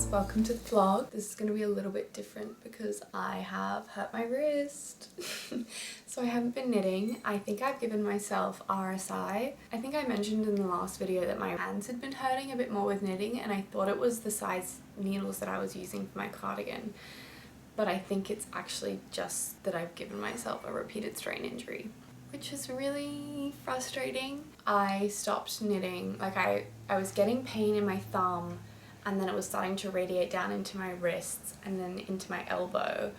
guys, welcome to the vlog. This is going to be a little bit different because I have hurt my wrist. So I haven't been knitting. I think I've given myself RSI. I think I mentioned in the last video that my hands had been hurting a bit more with knitting, and I thought it was the size needles that I was using for my cardigan. But I think it's actually just that I've given myself a repeated strain injury, which is really frustrating. I stopped knitting, like I was getting pain in my thumb, and then it was starting to radiate down into my wrists and then into my elbow,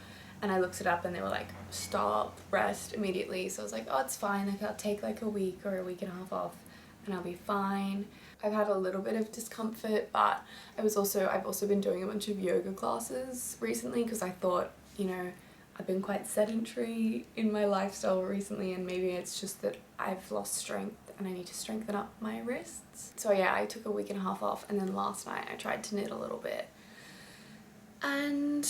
and I looked it up and they were like, stop, rest immediately. So I was like, oh, it's fine, like I'll take like a week or a week and a half off and I'll be fine. I've had a little bit of discomfort, but I've also been doing a bunch of yoga classes recently because I thought, you know, I've been quite sedentary in my lifestyle recently, and maybe it's just that I've lost strength and I need to strengthen up my wrists. So yeah, I took a week and a half off, and then last night I tried to knit a little bit. And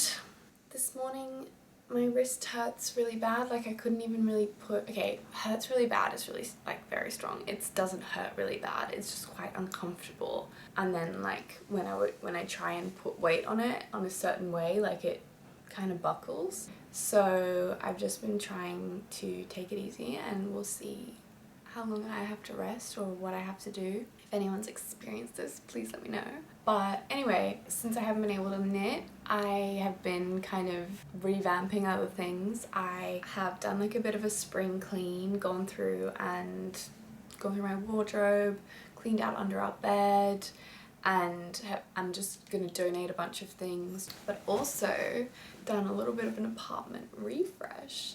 this morning my wrist hurts really bad. Like I couldn't even really hurts really bad is really like very strong. It doesn't hurt really bad. It's just quite uncomfortable. And then like when I try and put weight on it on a certain way, like it kind of buckles. So I've just been trying to take it easy, and we'll see how long I have to rest or what I have to do. If anyone's experienced this, please let me know. But anyway, since I haven't been able to knit, I have been kind of revamping other things. I have done like a bit of a spring clean, gone through my wardrobe, cleaned out under our bed, and I'm just gonna donate a bunch of things, but also done a little bit of an apartment refresh,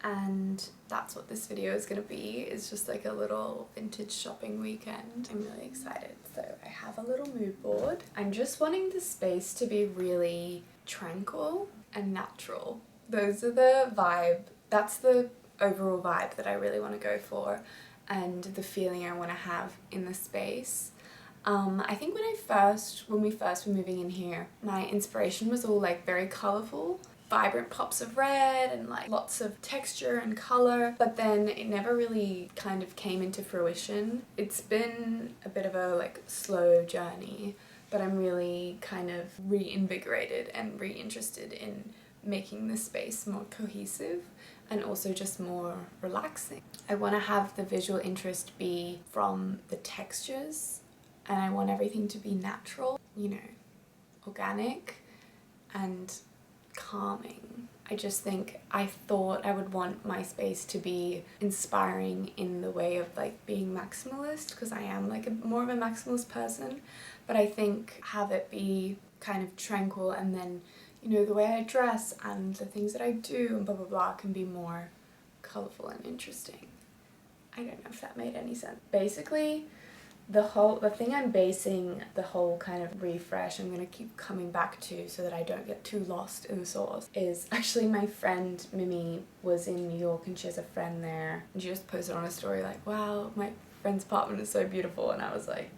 and that's what this video is gonna be. It's just like a little vintage shopping weekend. I'm really excited. So I have a little mood board. I'm just wanting the space to be really tranquil and natural. Those are the vibe, that's the overall vibe that I really want to go for, and the feeling I want to have in the space. I think when we first were moving in here, my inspiration was all like very colourful, vibrant pops of red and like lots of texture and colour, but then it never really kind of came into fruition. It's been a bit of a like slow journey, but I'm really kind of reinvigorated and reinterested in making the space more cohesive and also just more relaxing. I want to have the visual interest be from the textures, and I want everything to be natural, you know, organic and calming. I thought I would want my space to be inspiring in the way of like being maximalist, because I am like more of a maximalist person, but I think have it be kind of tranquil, and then, you know, the way I dress and the things that I do and blah blah blah can be more colourful and interesting. I don't know if that made any sense. Basically, the thing I'm basing the whole kind of refresh, I'm gonna keep coming back to so that I don't get too lost in the sauce, is actually my friend Mimi was in New York and she has a friend there, and she just posted on a story like, wow, my friend's apartment is so beautiful, and I was like,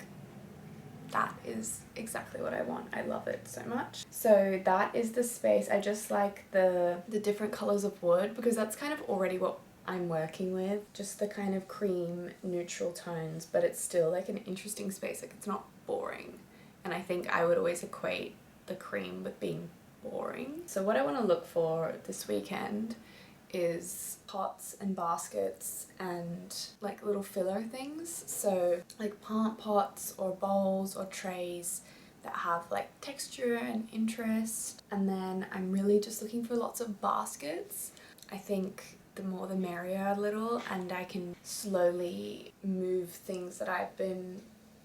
that is exactly what I want. I love it so much. So that is the space. I just like the different colours of wood, because that's kind of already what I'm working with, just the kind of cream neutral tones, but it's still like an interesting space, like it's not boring, and I think I would always equate the cream with being boring. So what I want to look for this weekend is pots and baskets and like little filler things, so like plant pots or bowls or trays that have like texture and interest. And then I'm really just looking for lots of baskets. I think the more the merrier a little, and I can slowly move things that I've been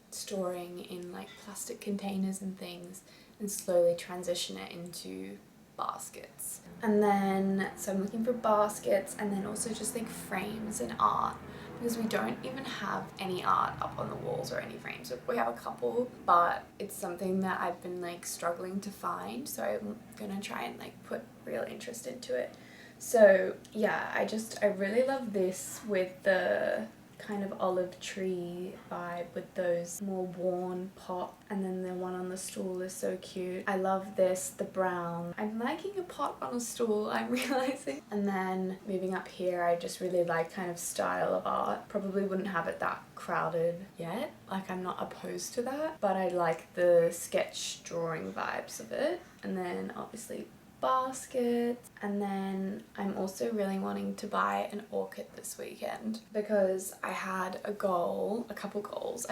storing in like plastic containers and things and slowly transition it into baskets. And then so I'm looking for baskets, and then also just like frames and art, because we don't even have any art up on the walls or any frames. We have a couple, but it's something that I've been like struggling to find, so I'm gonna try and like put real interest into it. So yeah, I really love this with the kind of olive tree vibe with those more worn pot, and then the one on the stool is so cute. I love this, the brown. I'm liking a pot on a stool, I'm realizing. And then moving up here, I just really like kind of style of art. Probably wouldn't have it that crowded yet, like I'm not opposed to that, but I like the sketch drawing vibes of it. And then obviously baskets, and then I'm also really wanting to buy an orchid this weekend because I had a couple goals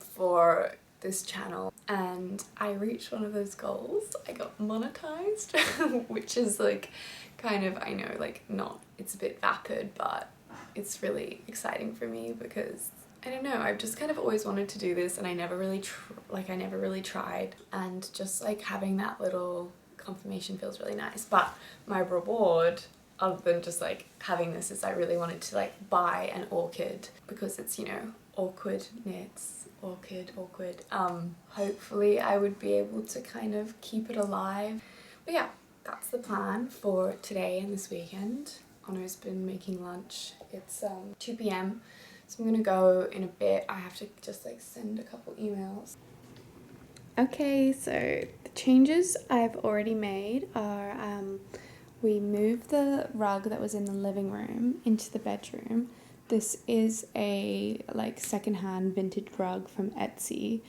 for this channel, and I reached one of those goals. I got monetized which is like kind of, I know, like not, it's a bit vapid, but it's really exciting for me because I don't know, I've just kind of always wanted to do this and I never really tried, and just like having that little confirmation feels really nice. But my reward, other than just like having this, is I really wanted to like buy an orchid because it's, you know, awkward knits, orchid. Hopefully I would be able to kind of keep it alive. But yeah, that's the plan for today and this weekend. Honno's been making lunch. It's 2 p.m. so I'm gonna go in a bit. I have to just like send a couple emails. Okay, so the changes I've already made are we moved the rug that was in the living room into the bedroom. This is a like secondhand vintage rug from Etsy,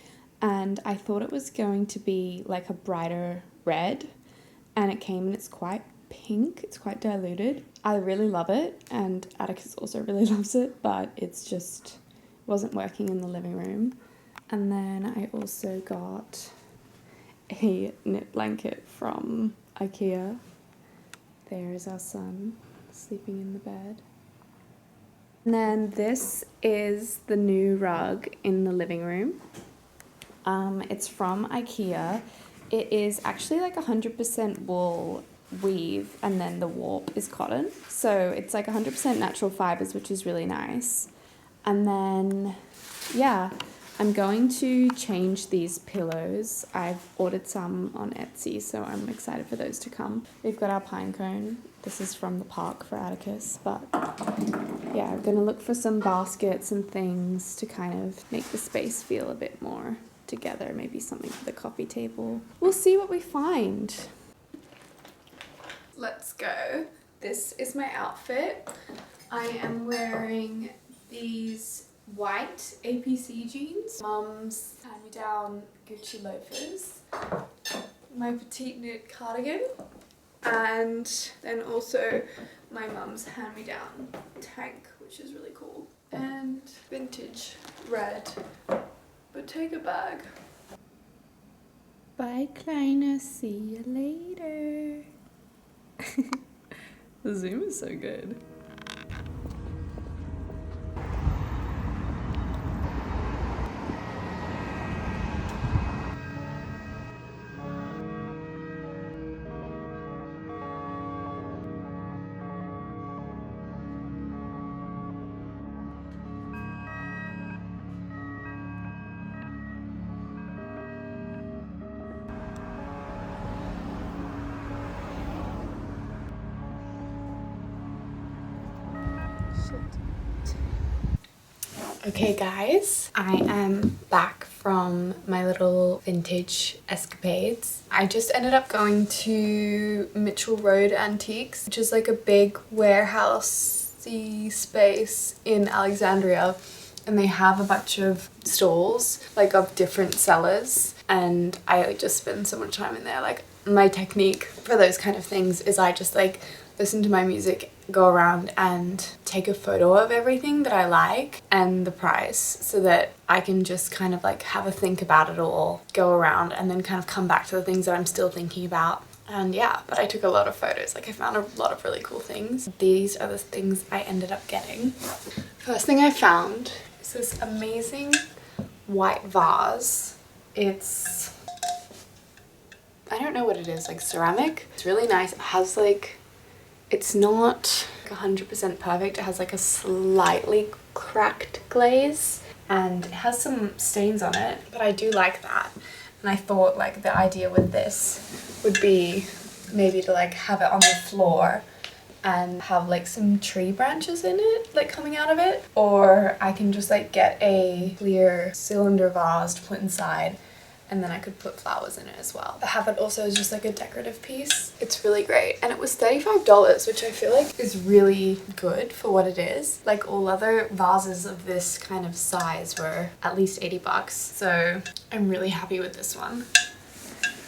and I thought it was going to be like a brighter red, and it came and it's quite pink. It's quite diluted. I really love it, and Atticus also really loves it, but it's just wasn't working in the living room. And then I also got a knit blanket from IKEA. There is our son sleeping in the bed. And then this is the new rug in the living room. It's from IKEA. It is actually like 100% wool weave, and then the warp is cotton. So it's like 100% natural fibers, which is really nice. And then, yeah, I'm going to change these pillows. I've ordered some on Etsy, so I'm excited for those to come. We've got our pine cone. This is from the park for Atticus, but yeah, I'm gonna look for some baskets and things to kind of make the space feel a bit more together. Maybe something for the coffee table. We'll see what we find. Let's go. This is my outfit. I am wearing these white APC jeans, Mum's hand-me-down Gucci loafers, my petite knit cardigan, and then also my mum's hand-me-down tank, which is really cool, and vintage red Bottega bag. Bye, Kleiner. See you later. The zoom is so good. Okay guys, I am back from my little vintage escapades. I just ended up going to Mitchell Road Antiques, which is like a big warehousey space in Alexandria, and they have a bunch of stalls like of different sellers, and I just spend so much time in there. Like, my technique for those kind of things is I just like listen to my music, go around and take a photo of everything that I like and the price, so that I can just kind of like have a think about it all, go around and then kind of come back to the things that I'm still thinking about. And yeah, but I took a lot of photos. Like, I found a lot of really cool things. These are the things I ended up getting. First thing I found is this amazing white vase. It's, I don't know what it is, like ceramic. It's really nice. It has like, it's not 100% perfect. It has like a slightly cracked glaze and it has some stains on it, but I do like that. And I thought like the idea with this would be maybe to like have it on the floor and have like some tree branches in it, like coming out of it. Or I can just like get a clear cylinder vase to put inside, and then I could put flowers in it as well. I have it also as just like a decorative piece. It's really great, and it was $35, which I feel like is really good for what it is. Like all other vases of this kind of size were at least 80 bucks, so I'm really happy with this one.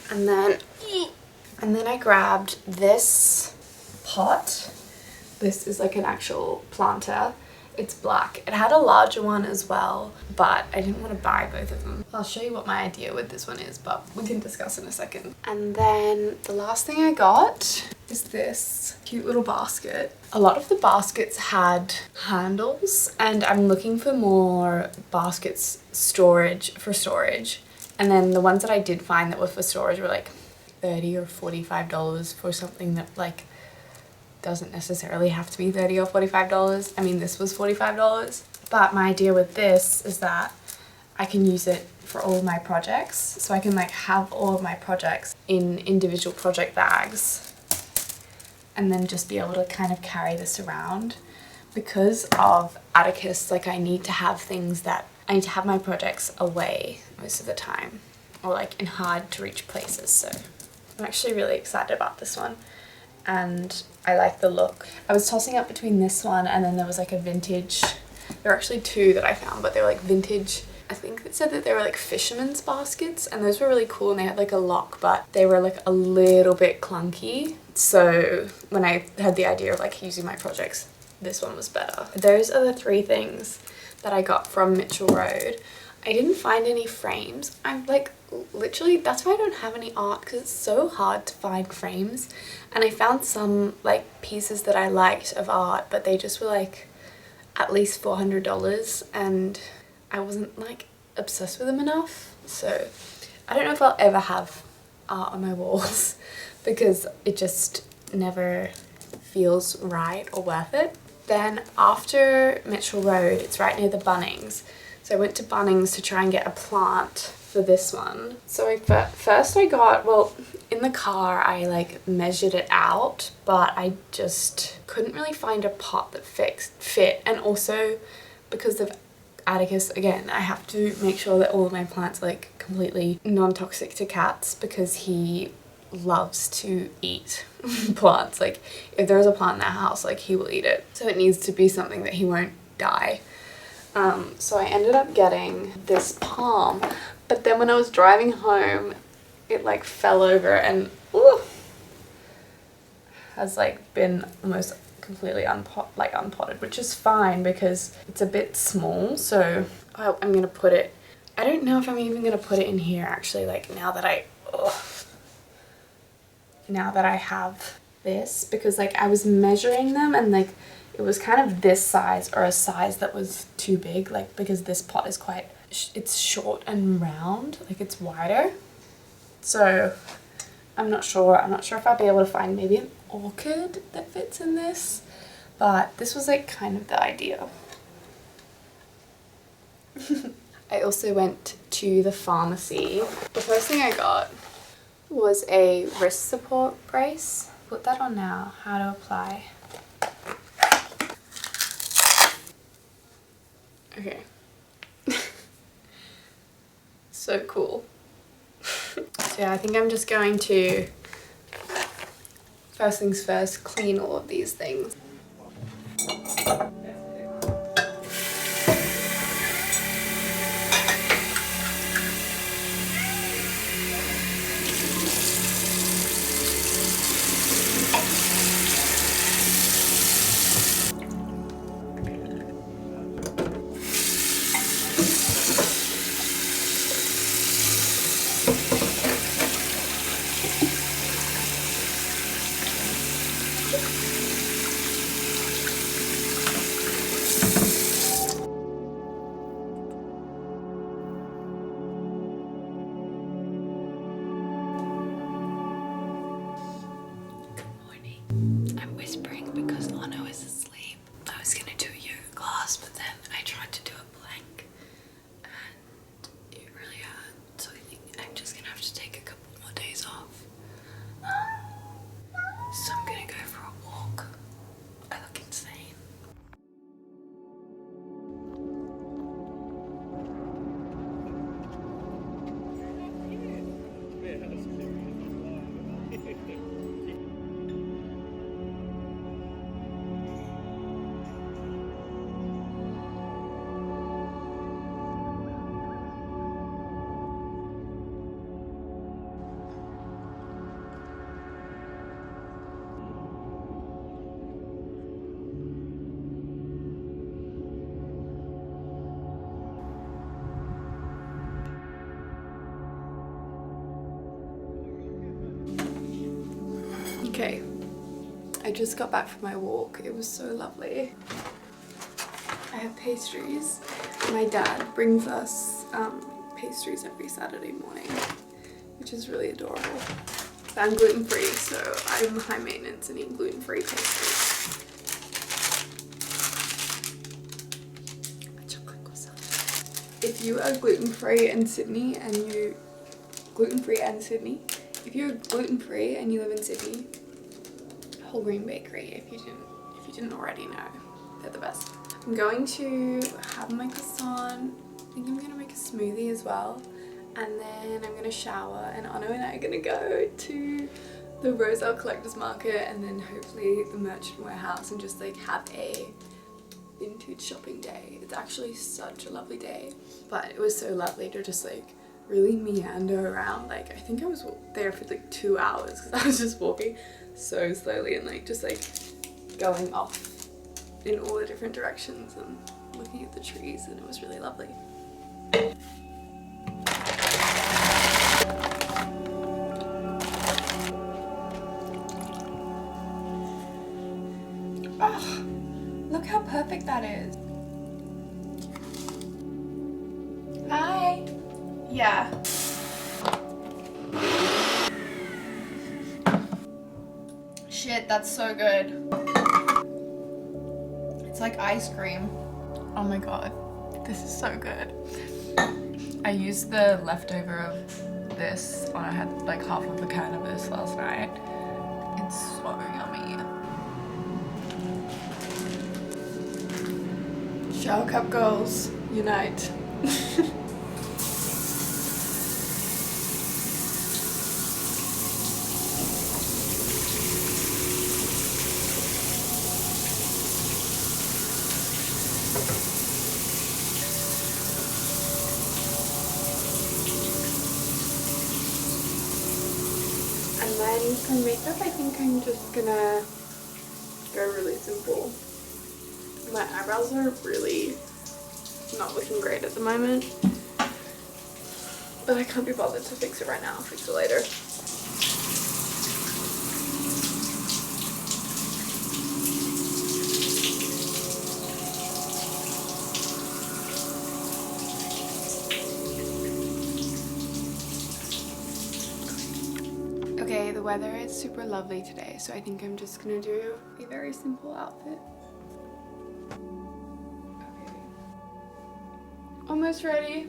And then I grabbed this pot. This is like an actual planter. It's black. It had a larger one as well, but I didn't want to buy both of them. I'll show you what my idea with this one is, but we can discuss in a second. And then the last thing I got is this cute little basket. A lot of the baskets had handles, and I'm looking for more baskets for storage. And then the ones that I did find that were for storage were like $30 or $45 for something that like doesn't necessarily have to be $30 or $45. I mean, this was $45, but my idea with this is that I can use it for all of my projects. So I can like have all of my projects in individual project bags and then just be able to kind of carry this around. Because of Atticus, like I need to have my projects away most of the time, or like in hard to reach places. So I'm actually really excited about this one, and I like the look. I was tossing up between this one and then there was like a vintage. There were actually two that I found, but they were like vintage. I think it said that they were like fisherman's baskets, and those were really cool, and they had like a lock, but they were like a little bit clunky. So when I had the idea of like using my projects, this one was better. Those are the three things that I got from Mitchell Road. I didn't find any frames. I'm like literally, that's why I don't have any art, because it's so hard to find frames. And I found some like pieces that I liked of art, but they just were like at least $400, and I wasn't like obsessed with them enough. So I don't know if I'll ever have art on my walls because it just never feels right or worth it. Then after Mitchell Road, it's right near the Bunnings. So I went to Bunnings to try and get a plant for this one. So first I got, well, in the car I like measured it out, but I just couldn't really find a pot that fit. And also because of Atticus, again, I have to make sure that all of my plants are like completely non-toxic to cats, because he loves to eat plants. Like if there's a plant in our house, like he will eat it. So it needs to be something that he won't die. So I ended up getting this palm, but then when I was driving home, it like fell over and has like been almost completely unpotted, which is fine because it's a bit small. So I'm gonna put it, I don't know if I'm even gonna put it in here actually, like now that I have this, because like I was measuring them and like it was kind of this size or a size that was too big, like because this pot is quite, it's short and round, like it's wider. So I'm not sure if I'll be able to find maybe an orchid that fits in this, but this was like kind of the idea. I also went to the pharmacy. The first thing I got was a wrist support brace. Put that on now. How to apply. Okay. So cool. So yeah, I think I'm just going to, first things first, clean all of these things. Okay, I just got back from my walk. It was so lovely. I have pastries. My dad brings us pastries every Saturday morning, which is really adorable. I'm gluten-free, so I'm high maintenance and eat gluten-free pastries. A chocolate croissant. If you are gluten-free in Sydney and you if you're gluten-free and you live in Sydney, Whole Grain Bakery, if you didn't already know, they're the best. I'm going to have my croissant. I think I'm gonna make a smoothie as well, and then I'm gonna shower, and Anna and I are gonna go to the Rozelle Collectors Market and then hopefully the Merchant Warehouse and just like have a vintage shopping day. It's actually such a lovely day, but it was so lovely to just like really meander around. Like I think I was there for like 2 hours because I was just walking so slowly and like just like going off in all the different directions and looking at the trees, and it was really lovely. Oh, look how perfect that is. Hi. Yeah. Shit, that's so good. It's like ice cream. Oh my god, this is so good. I used the leftover of this when I had like half of the can of this last night. It's so yummy. Shower cup girls, unite. And then for makeup, I think I'm just gonna go really simple. My eyebrows are really not looking great at the moment, but I can't be bothered to fix it right now. I'll fix it later. Okay, the weather is super lovely today, so I think I'm just gonna do a very simple outfit. Okay. Almost ready.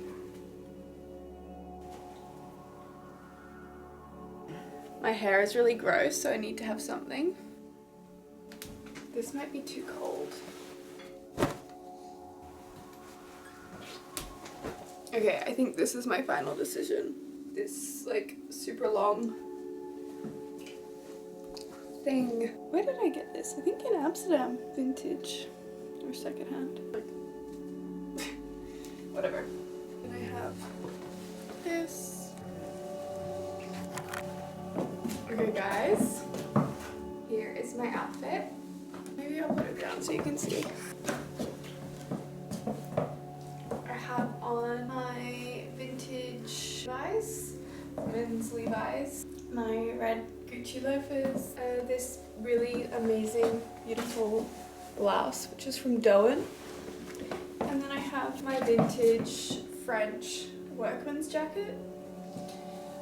My hair is really gross, so I need to have something. This might be too cold. Okay, I think this is my final decision. This like super long thing. Where did I get this? I think in Amsterdam. Vintage or secondhand. Whatever. And I have this. Okay guys, here is my outfit. Maybe I'll put it down so you can see. I have on my vintage Levi's, men's Levi's, my red Gucci loafers, this really amazing, beautiful blouse, which is from Doen. And then I have my vintage French workman's jacket.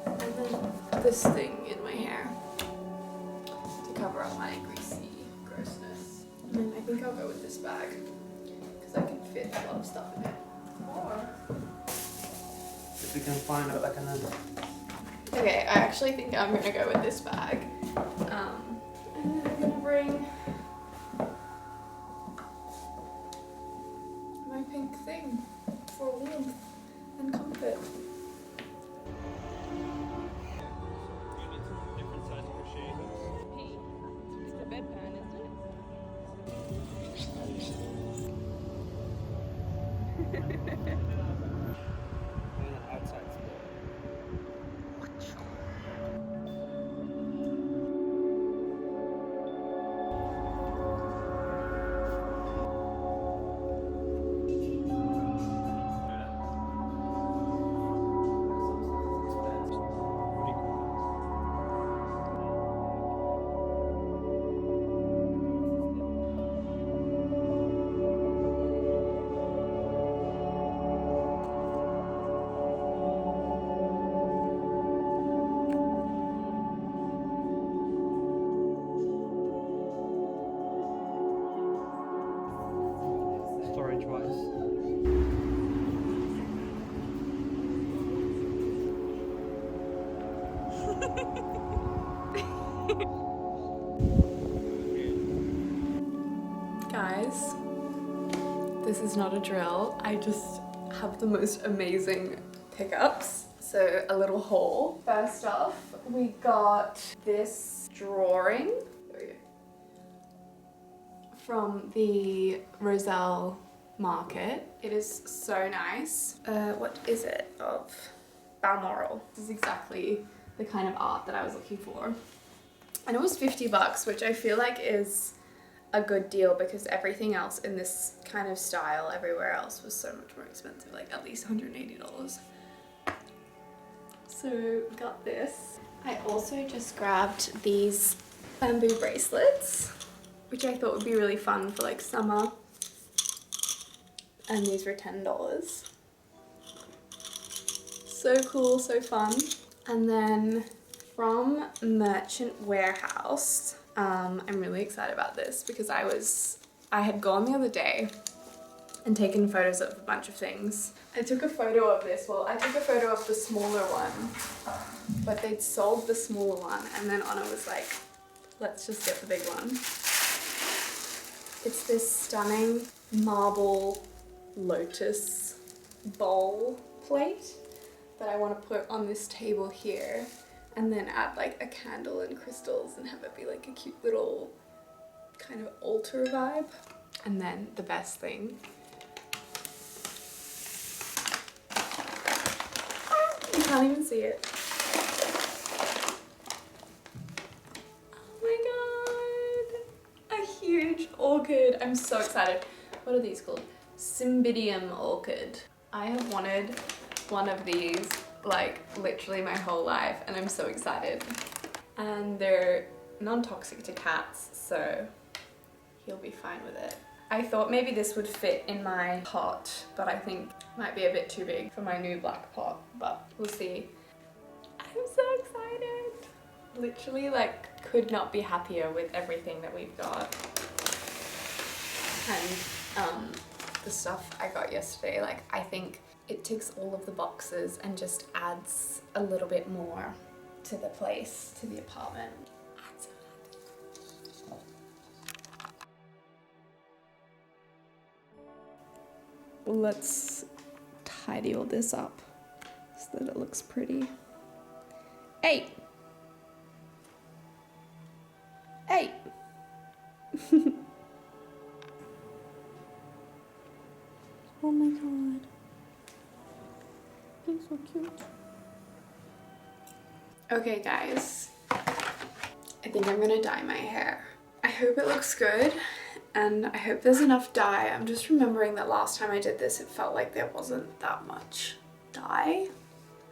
And then this thing in my hair to cover up my greasy grossness. And then I think I'll go with this bag because I can fit a lot of stuff in it. Or if we can find it, like another. Okay, I actually think I'm gonna go with this bag. And then I'm gonna bring my pink thing for warmth and comfort. Guys, this is not a drill. I just have the most amazing pickups. So a little haul. First off, we got this drawing from the Rozelle market. It is so nice. What is it? Of Balmoral. This is exactly the kind of art that I was looking for. And it was 50 bucks, which I feel like is a good deal because everything else in this kind of style everywhere else was so much more expensive, like at least $180. So got this. I also just grabbed these bamboo bracelets, which I thought would be really fun for like summer. And these were $10. So cool, so fun. And then from Merchant Warehouse, I'm really excited about this because I had gone the other day and taken photos of a bunch of things. I took a photo of this, well, I took a photo of the smaller one, but they'd sold the smaller one, and then Anna was like, let's just get the big one. It's this stunning marble lotus bowl plate that I want to put on this table here, and then add like a candle and crystals and have it be like a cute little kind of altar vibe. And then the best thing, you can't even see it. Oh my god, a huge orchid. I'm so excited. What are these called? Cymbidium orchid. I have wanted one of these like literally my whole life, and I'm so excited. And they're non-toxic to cats, so he'll be fine with it. I thought maybe this would fit in my pot, but I think it might be a bit too big for my new black pot, but we'll see. I'm so excited. Literally like could not be happier with everything that we've got. And the stuff I got yesterday, like I think it ticks all of the boxes and just adds a little bit more to the place, to the apartment. I'm so happy. Let's tidy all this up so that it looks pretty. Hey! Hey! Oh my god. He's so cute. Okay guys, I think I'm gonna dye my hair. I hope it looks good and I hope there's enough dye. I'm just remembering that last time I did this it felt like there wasn't that much dye.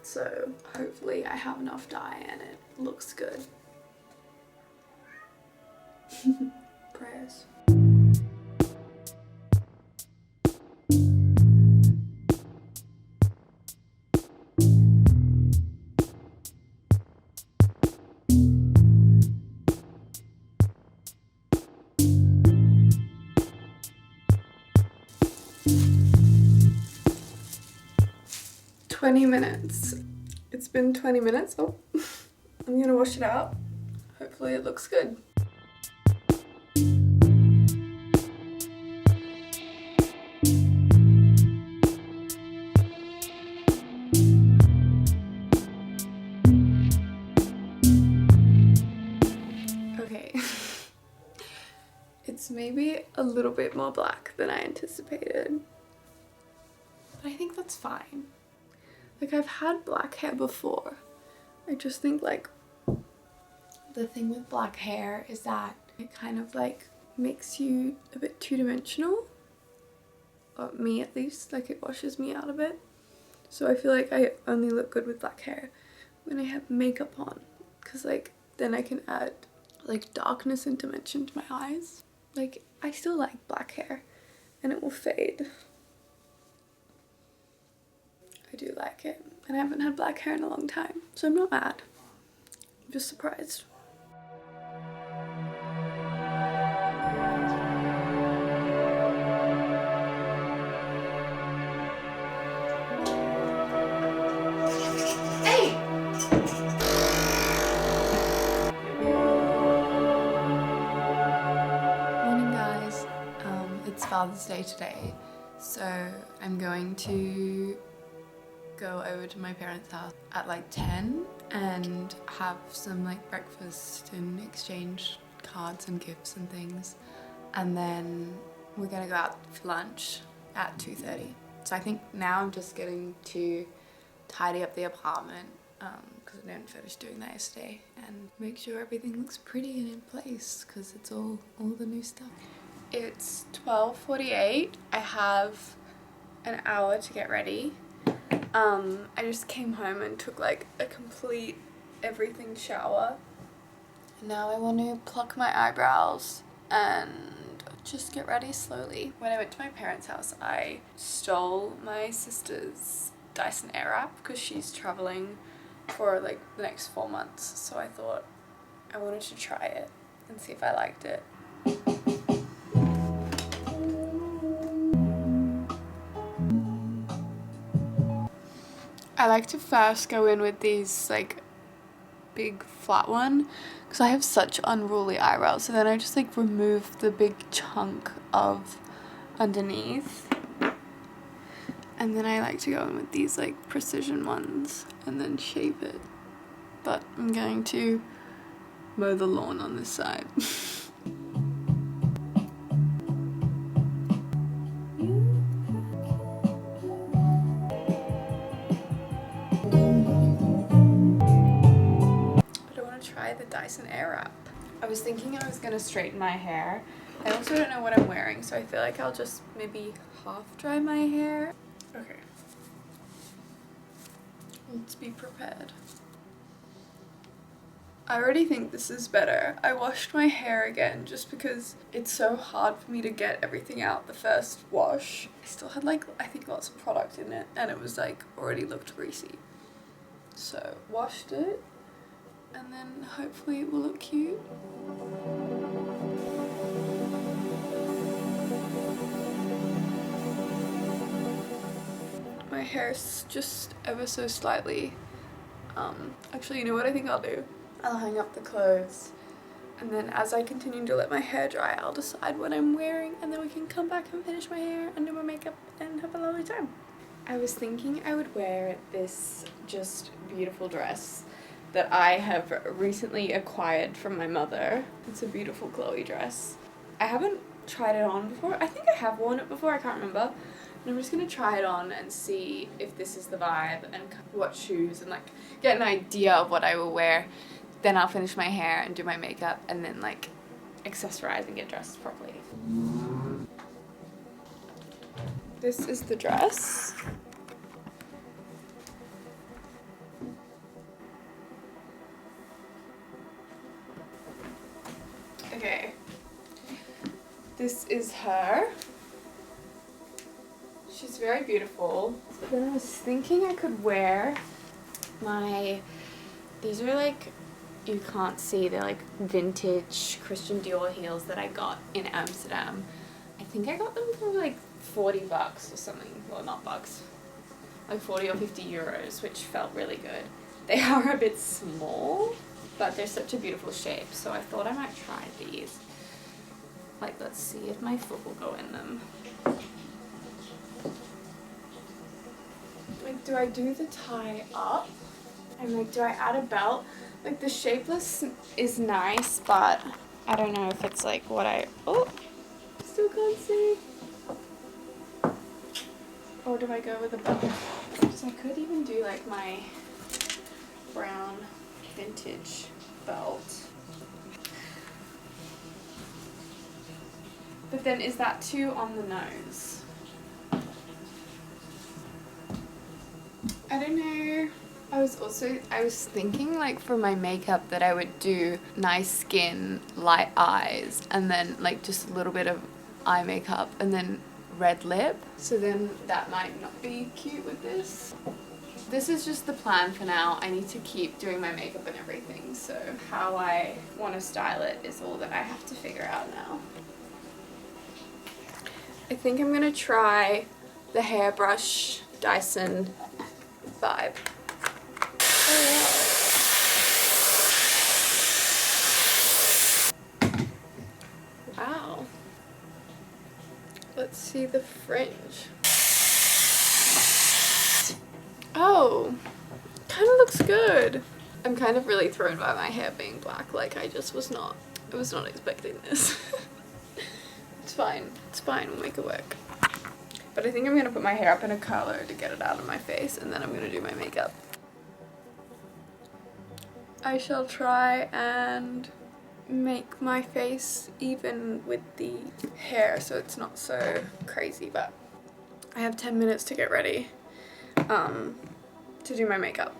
So hopefully I have enough dye and it looks good. Prayers. Minutes. It's been 20 minutes. Oh, I'm gonna wash it out. Hopefully it looks good. Okay. It's maybe a little bit more black than I anticipated, but I think that's fine. Like, I've had black hair before. I just think like the thing with black hair is that it kind of like makes you a bit two-dimensional. Or me at least, like it washes me out a bit. So I feel like I only look good with black hair when I have makeup on, because like then I can add like darkness and dimension to my eyes. Like I still like black hair and it will fade. I do like it, and I haven't had black hair in a long time, so I'm not mad. I'm just surprised. Hey! Father's Day today, so I'm going to go over to my parents' house at like 10 and have some like breakfast and exchange cards and gifts and things, and then we're gonna go out for lunch at 2:30. So I think now I'm just getting to tidy up the apartment because I didn't finish doing that yesterday, and make sure everything looks pretty and in place because it's all the new stuff. It's 12:48. I have an hour to get ready. I just came home and took like a complete everything shower. Now I want to pluck my eyebrows and just get ready slowly. When I went to my parents' house, I stole my sister's Dyson Airwrap because she's traveling for like the next 4 months. So I thought I wanted to try it and see if I liked it. I like to first go in with these like big flat one because I have such unruly eyebrows, so then I just like remove the big chunk of underneath, and then I like to go in with these like precision ones and then shape it. But I'm going to mow the lawn on this side. Try the Dyson Airwrap. I was thinking I was gonna straighten my hair. I also don't know what I'm wearing, so I feel like I'll just maybe half dry my hair. Okay. Let's be prepared. I already think this is better. I washed my hair again just because it's so hard for me to get everything out the first wash. I still had like, I think lots of product in it, and it was like already looked greasy. So washed it, and then hopefully it will look cute. My hair's just ever so slightly. Actually, you know what I think I'll do? I'll hang up the clothes, and then as I continue to let my hair dry, I'll decide what I'm wearing, and then we can come back and finish my hair and do my makeup and have a lovely time. I was thinking I would wear this just beautiful dress that I have recently acquired from my mother. It's a beautiful Chloe dress. I haven't tried it on before. I think I have worn it before, I can't remember. And I'm just gonna try it on and see if this is the vibe and what shoes and like get an idea of what I will wear. Then I'll finish my hair and do my makeup and then like accessorize and get dressed properly. This is the dress. Okay, this is her. She's very beautiful. Then I was thinking I could wear these are like, you can't see, they're like vintage Christian Dior heels that I got in Amsterdam. I think I got them for like 40 bucks or something, well not bucks, like 40 or 50 euros, which felt really good. They are a bit small, but they're such a beautiful shape, so I thought I might try these. Like, let's see if my foot will go in them. Like, do I do the tie up? And like, do I add a belt? Like, the shapeless is nice, but I don't know if it's like what oh, still can't see. Or do I go with a belt? So I could even do like my brown vintage belt. But then is that too on the nose? I don't know. I was thinking like for my makeup that I would do nice skin, light eyes, and then like just a little bit of eye makeup and then red lip. So then that might not be cute with this. This is just the plan for now. I need to keep doing my makeup and everything, so how I want to style it is all that I have to figure out now. I think I'm gonna try the hairbrush Dyson vibe. Wow. Let's see the fringe. Oh, kind of looks good. I'm kind of really thrown by my hair being black. Like I was not expecting this. It's fine, we'll make it work. But I think I'm gonna put my hair up in a curler to get it out of my face, and then I'm gonna do my makeup. I shall try and make my face even with the hair so it's not so crazy, but I have 10 minutes to get ready to do my makeup.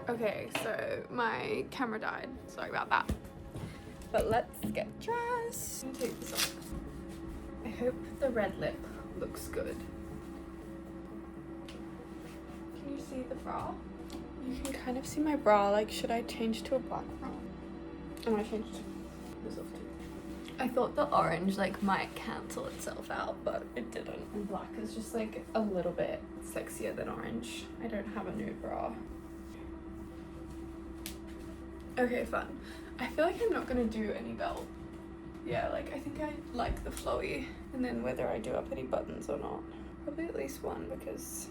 Okay, so my camera died. Sorry about that. But let's get dressed. Let me take this off. I hope the red lip looks good. Can you see the bra? You can kind of see my bra. Like, should I change to a black bra? I'm gonna change this off too. I thought the orange like might cancel itself out, but it didn't. And black is just like a little bit sexier than orange. I don't have a nude bra. Okay, fun. I feel like I'm not gonna do any belt. Yeah, like I think I like the flowy. And then whether I do up any buttons or not. Probably at least one because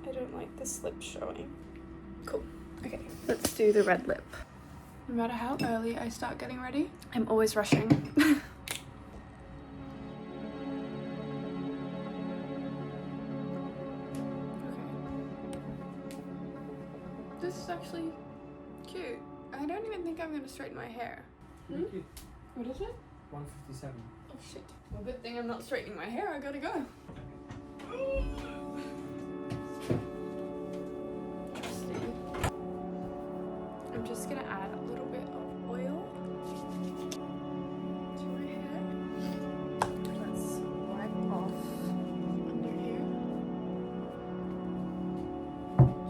I don't like the slip showing. Cool. Okay, let's do the red lip. No matter how early I start getting ready, I'm always rushing. Okay. This is actually cute. I don't even think I'm gonna straighten my hair. Pretty cute. What is it? 157. Oh shit. Well, good thing I'm not straightening my hair. I gotta go. I'm just gonna add a little bit of oil to my hair. Let's wipe off under here.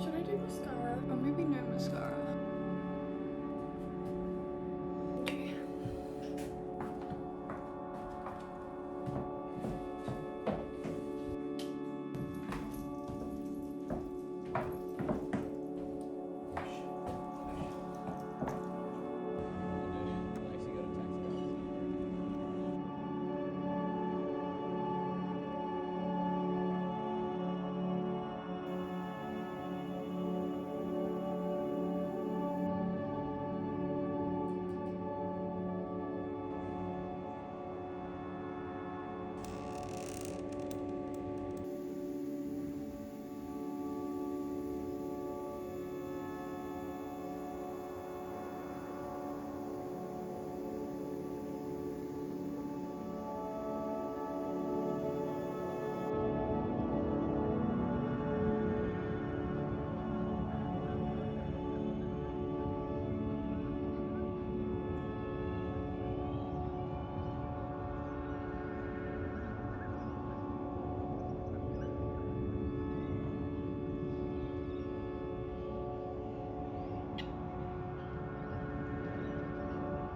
Should I do mascara? Or maybe no mascara?